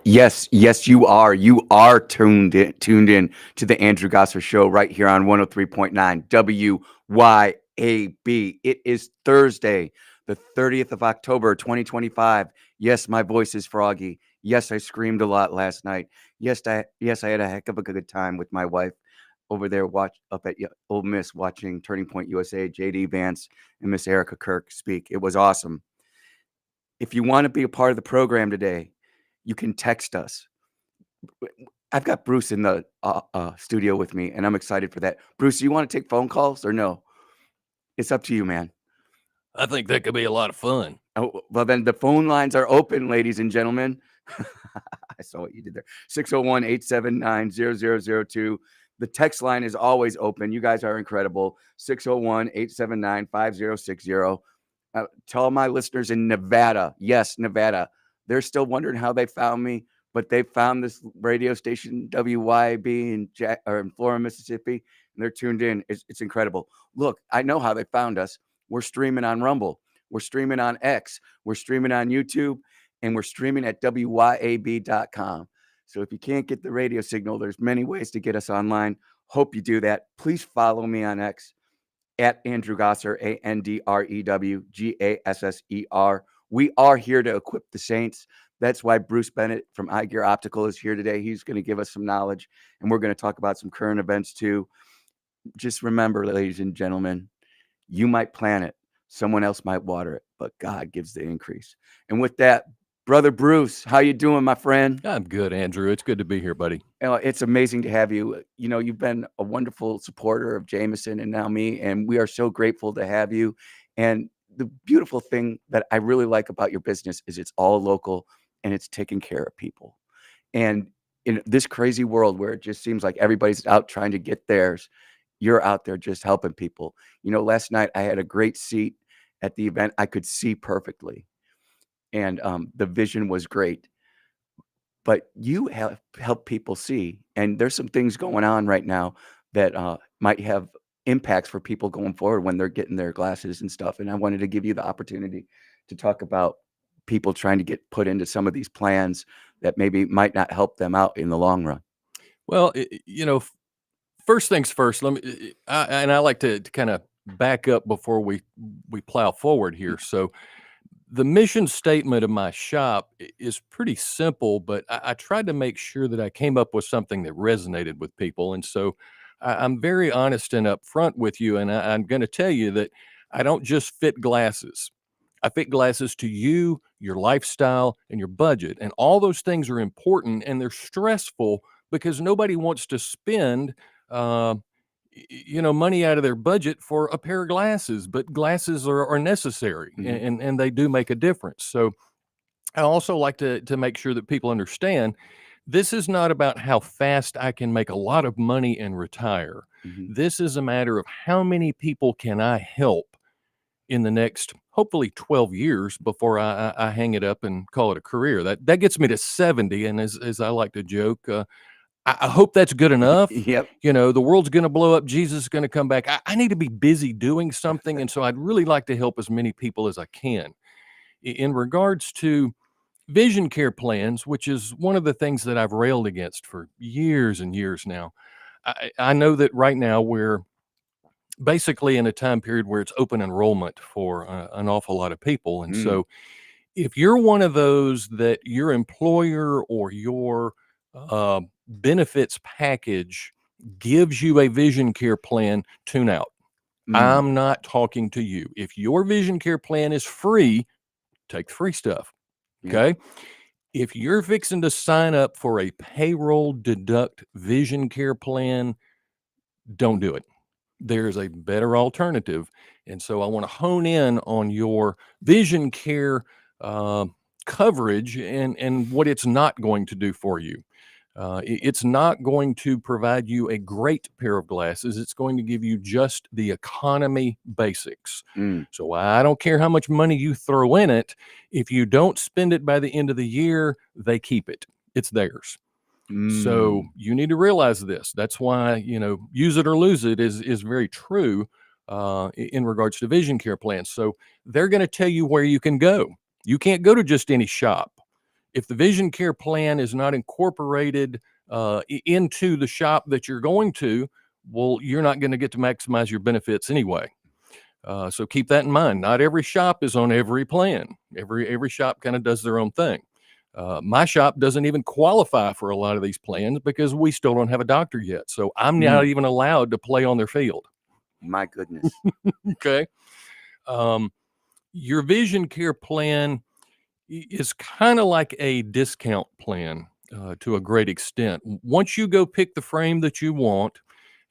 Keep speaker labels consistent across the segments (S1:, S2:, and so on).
S1: Yes, yes, you are. You are tuned in to the Andrew Gosser Show right here on 103.9 WYAB. It is Thursday, the 30th of October, 2025. Yes, my voice is froggy. Yes, I screamed a lot last night. Yes, I had a heck of a good time with my wife over there up at Ole Miss watching Turning Point USA, JD Vance and Miss Erica Kirk speak. It was awesome. If you want to be a part of the program today, you can text us. I've got Bruce in the studio with me, and I'm excited for that. Bruce, you want to take phone calls or no? It's up to you, man.
S2: I think that could be a lot of fun.
S1: Oh, well, then the phone lines are open, ladies and gentlemen. I saw what you did there. 601-879-0002. The text line is always open. You guys are incredible. 601-879-5060. Tell my listeners in Nevada, yes, Nevada, they're still wondering how they found me, but they found this radio station, WYB, in Florida, Mississippi, and they're tuned in. It's incredible. Look, I know how they found us. We're streaming on Rumble. We're streaming on X. We're streaming on YouTube, and we're streaming at WYAB.com. So if you can't get the radio signal, there's many ways to get us online. Hope you do that. Please follow me on X at Andrew Gosser, AndrewGasser. We are here to equip the saints. That's why Bruce Bennett from iGear Optical is here today. He's going to give us some knowledge, and we're going to talk about some current events too. Just remember, ladies and gentlemen, you might plant it, someone else might water it, but God gives the increase. And with that, Brother Bruce, how you doing, my friend?
S2: I'm good, Andrew. It's good to be here, buddy.
S1: It's amazing to have you. You know, you've been a wonderful supporter of Jameson and now me, and we are so grateful to have you. And the beautiful thing that I really like about your business is it's all local and it's taking care of people. And in this crazy world where it just seems like everybody's out trying to get theirs, you're out there just helping people. You know, last night I had a great seat at the event. I could see perfectly, and the vision was great. But you have helped people see, and there's some things going on right now that might have impacts for people going forward when they're getting their glasses and stuff. And I wanted to give you the opportunity to talk about people trying to get put into some of these plans that maybe might not help them out in the long run.
S2: Well, first things first. I like to kind of back up before we plow forward here. So, the mission statement of my shop is pretty simple, but I tried to make sure that I came up with something that resonated with people. And so I'm very honest and upfront with you. And I'm going to tell you that I don't just fit glasses. I fit glasses to you, your lifestyle, and your budget. And all those things are important and they're stressful because nobody wants to spend uh, money out of their budget for a pair of glasses, but glasses are necessary and they do make a difference. So I also like to make sure that people understand this is not about how fast I can make a lot of money and retire.
S1: Mhm.
S2: This is a matter of how many people can I help in the next, hopefully 12 years before I hang it up and call it a career. That gets me to 70. And as I like to joke, I hope that's good enough.
S1: Yep.
S2: The world's going to blow up. Jesus is going to come back. I need to be busy doing something. And so I'd really like to help as many people as I can. In regards to vision care plans, which is one of the things that I've railed against for years and years now, I know that right now we're basically in a time period where it's open enrollment for an awful lot of people. And so if you're one of those that your employer or your uh, benefits package gives you a vision care plan, tune out. I'm not talking to you. If your vision care plan is free, take the free stuff. Okay. If you're fixing to sign up for a payroll deduct vision care plan, don't do it. There's a better alternative. And so I want to hone in on your vision care coverage and what it's not going to do for you. It's not going to provide you a great pair of glasses. It's going to give you just the economy basics. So I don't care how much money you throw in it. If you don't spend it by the end of the year, they keep it. It's theirs. So you need to realize this. That's why, use it or lose it is very true in regards to vision care plans. So they're going to tell you where you can go. You can't go to just any shop. If the vision care plan is not incorporated into the shop that you're going to, well, you're not going to get to maximize your benefits anyway. So keep that in mind. Not every shop is on every plan. Every shop kind of does their own thing. My shop doesn't even qualify for a lot of these plans because we still don't have a doctor yet. So I'm not even allowed to play on their field.
S1: My goodness.
S2: Okay. Your vision care plan is kind of like a discount plan to a great extent. Once you go pick the frame that you want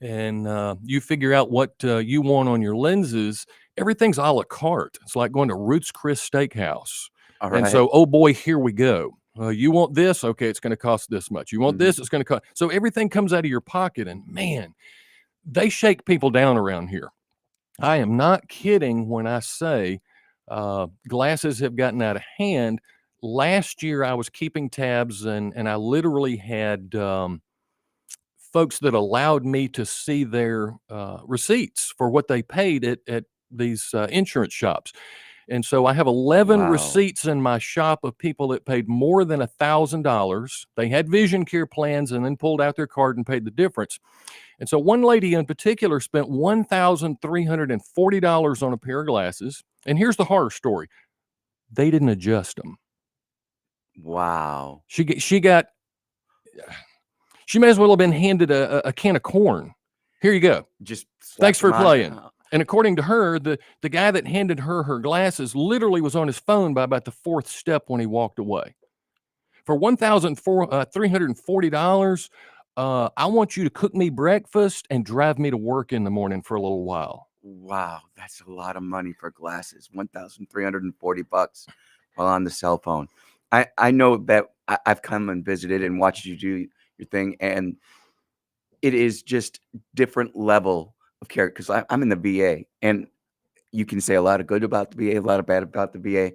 S2: and you figure out what you want on your lenses, everything's a la carte. It's like going to Ruth's Chris Steakhouse.
S1: All
S2: And
S1: right.
S2: so, oh boy, here we go. You want this? Okay, it's going to cost this much. You want this? It's going to cost. So everything comes out of your pocket. And man, they shake people down around here. I am not kidding when I say glasses have gotten out of hand. Last year, I was keeping tabs, and I literally had folks that allowed me to see their receipts for what they paid at these insurance shops. And so I have 11
S1: Wow.
S2: receipts in my shop of people that paid more than $1,000. They had vision care plans and then pulled out their card and paid the difference. And so one lady in particular spent $1,340 on a pair of glasses. And here's the horror story. They didn't adjust them.
S1: Wow.
S2: She may as well have been handed a can of corn. Here you go.
S1: Just
S2: Thanks for
S1: slap 'em on.
S2: playing. And according to her, the guy that handed her glasses literally was on his phone by about the fourth step when he walked away. For $1,340, I want you to cook me breakfast and drive me to work in the morning for a little while.
S1: Wow, that's a lot of money for glasses. $1,340 while on the cell phone. I know that I've come and visited and watched you do your thing, and it is just different level of care because I'm in the VA, and you can say a lot of good about the VA, a lot of bad about the VA.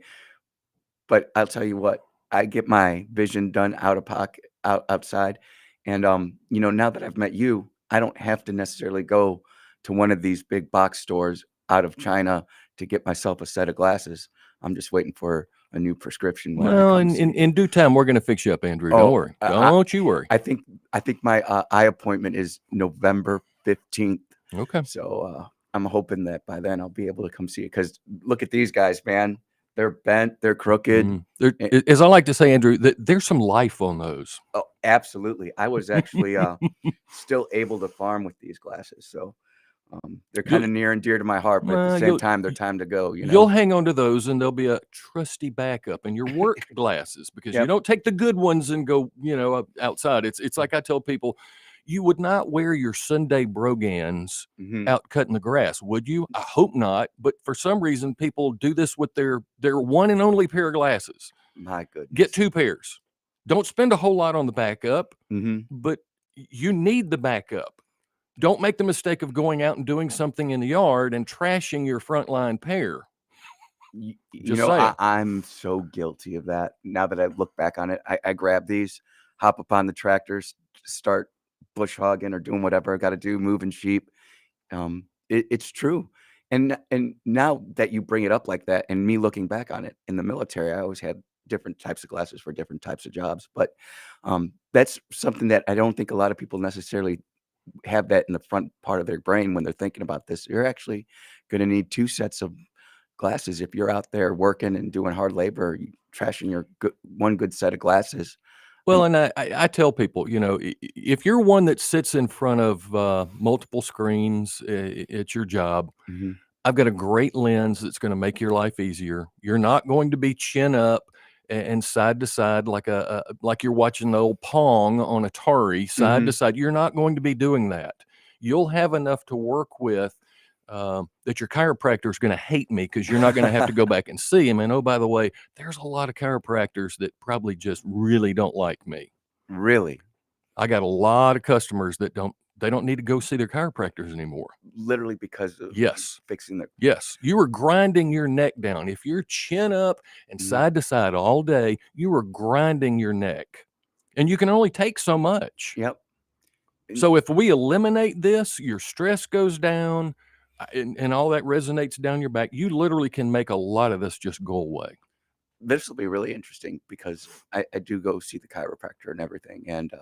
S1: But I'll tell you what, I get my vision done out of pocket, outside, and now that I've met you, I don't have to necessarily go to one of these big box stores out of China to get myself a set of glasses. I'm just waiting for a new prescription when I
S2: Well,
S1: come see you.
S2: in due time, we're going to fix you up, Andrew. Don't
S1: Oh,
S2: worry.
S1: I-
S2: Don't you worry.
S1: I think my eye appointment is November 15th.
S2: Okay.
S1: So I'm hoping that by then I'll be able to come see it. Because look at these guys, man. They're bent, they're crooked.
S2: As I like to say, Andrew, there's some life on those.
S1: Oh, absolutely. I was actually still able to farm with these glasses. So they're kind of near and dear to my heart, but at the same time, they're time to go.
S2: You'll hang on to those, and they'll be a trusty backup in your work glasses because you don't take the good ones and go, outside. It's like I tell people, you would not wear your Sunday brogans out cutting the grass, would you? I hope not. But for some reason, people do this with their one and only pair of glasses.
S1: My goodness.
S2: Get two pairs. Don't spend a whole lot on the backup, but you need the backup. Don't make the mistake of going out and doing something in the yard and trashing your frontline pair.
S1: I'm so guilty of that. Now that I look back on it, I grab these, hop up on the tractors, start bush hogging or doing whatever I got to do, moving sheep. It's true. And now that you bring it up like that, and me looking back on it in the military, I always had different types of glasses for different types of jobs. But that's something that I don't think a lot of people necessarily have that in the front part of their brain when they're thinking about this. You're actually going to need two sets of glasses if you're out there working and doing hard labor, trashing your one good set of glasses.
S2: Well, and I tell people, if you're one that sits in front of multiple screens at your job, I've got a great lens that's going to make your life easier. You're not going to be chin up and side to side like you're watching the old Pong on Atari, side to side. You're not going to be doing that. You'll have enough to work with that your chiropractor is going to hate me because you're not going to have to go back and see him. And oh, by the way, there's a lot of chiropractors that probably just really don't like me.
S1: Really?
S2: I got a lot of customers that don't need to go see their chiropractors anymore.
S1: Literally because of fixing their...
S2: Yes. You were grinding your neck down. If you're chin up and side to side all day, you were grinding your neck. And you can only take so much.
S1: Yep.
S2: So if we eliminate this, your stress goes down and all that resonates down your back. You literally can make a lot of this just go away.
S1: this will be really interesting because I do go see the chiropractor and everything, and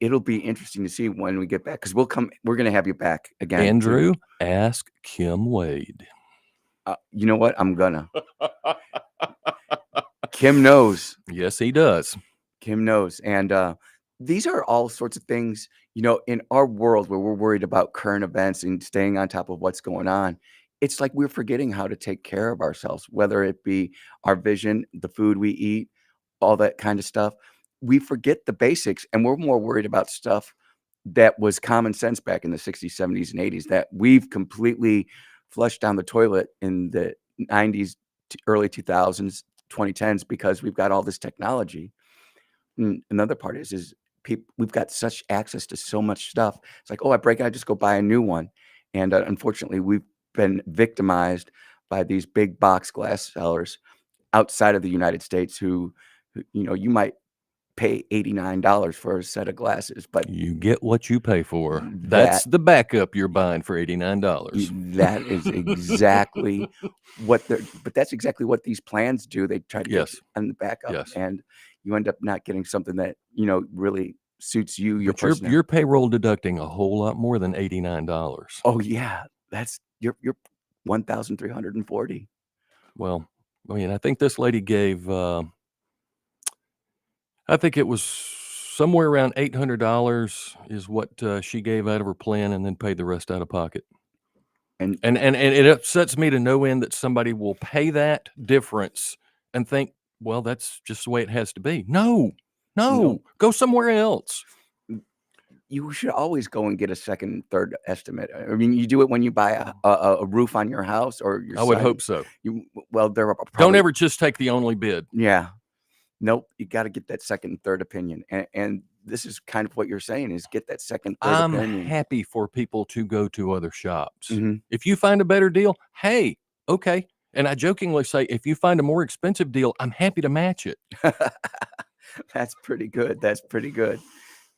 S1: it'll be interesting to see when we get back because we're going to have you back again too.
S2: Andrew, ask Kim Wade.
S1: You know what? I'm gonna. Kim knows.
S2: Yes, he does.
S1: Kim knows. And these are all sorts of things, in our world where we're worried about current events and staying on top of what's going on. It's like we're forgetting how to take care of ourselves, whether it be our vision, the food we eat, all that kind of stuff. We forget the basics and we're more worried about stuff that was common sense back in the 60s, 70s, and 80s that we've completely flushed down the toilet in the 90s, early 2000s, 2010s because we've got all this technology. Another part is we've got such access to so much stuff. It's like, oh, I break it, I just go buy a new one. And unfortunately, we've been victimized by these big box glass sellers outside of the United States who you might pay $89 for a set of glasses, but
S2: You get what you pay for. That's
S1: that
S2: the backup you're buying for $89.
S1: that is exactly but that's exactly what these plans do. They try to get you
S2: Yes.
S1: on the backup,
S2: Yes.
S1: and you end up not getting something that really suits you, your
S2: But you're
S1: personality.
S2: payroll deducting a whole lot more than $89.
S1: Oh yeah, that's you're 1,340.
S2: Well, I mean, I think this lady gave, I think it was somewhere around $800 is what she gave out of her plan and then paid the rest out of pocket.
S1: And
S2: And it upsets me to no end that somebody will pay that difference and think, well, that's just the way it has to be. No,
S1: no,
S2: go somewhere else.
S1: you should always go and get a second and third estimate. I mean, you do it when you buy a roof on your house or your
S2: I would
S1: sign.
S2: hope so.
S1: Well, there are
S2: Don't
S1: probably
S2: ever just take the only bid.
S1: yeah. Nope, you gotta get that second and third opinion, and this is kind of what you're saying is get that second, third
S2: I'm
S1: opinion.
S2: happy for people to go to other shops.
S1: Mhm.
S2: If you find a better deal, hey, okay. And I jokingly say, if you find a more expensive deal, I'm happy to match it.
S1: That's pretty good, that's pretty good.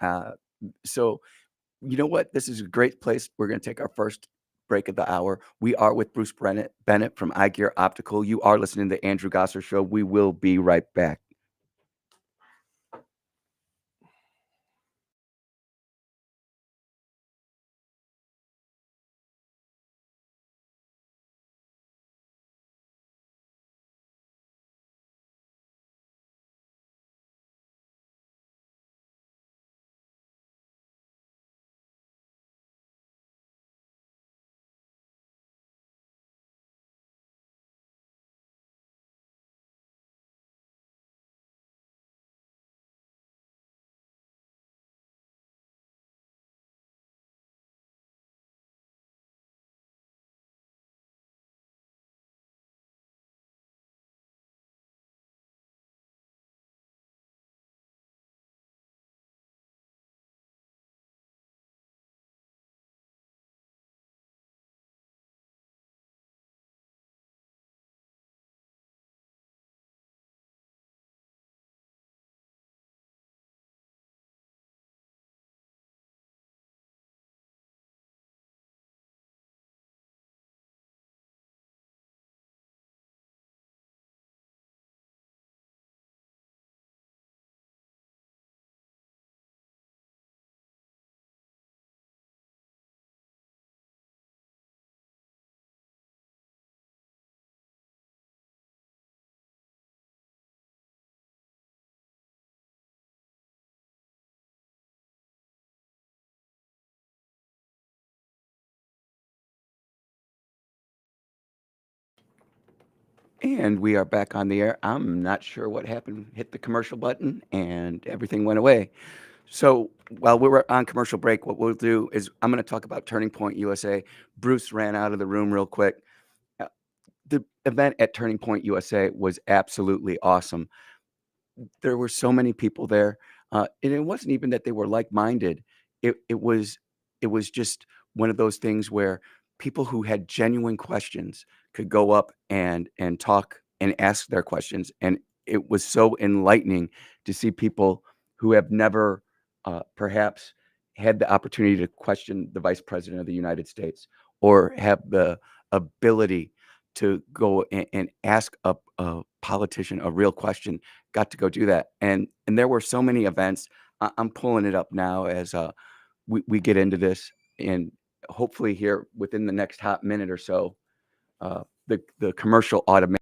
S1: Uh, so, you know what? This is a great place. We're gonna take our first break of the hour. We are with Bruce Bennett from iGear Optical. You are listening to the Andrew Gosser Show. We will be right back. And we are back on the air. I'm not sure what happened. Hit the commercial button and everything went away. So while we were on commercial break, what we'll do is I'm going to talk about Turning Point USA. Bruce ran out of the room real quick. Uh, The event at Turning Point USA was absolutely awesome. There were so many people there, and it wasn't even that they were like-minded. It was just one of those things where people who had genuine questions could go up and talk and ask their questions, and it was so enlightening to see people who have never, perhaps had the opportunity to question the Vice President of the United States or have the ability to go and ask a politician a real question, got to go do that. And there were so many events. I'm pulling it up now as we get into this, and hopefully here within the next hot minute or so, the commercial automation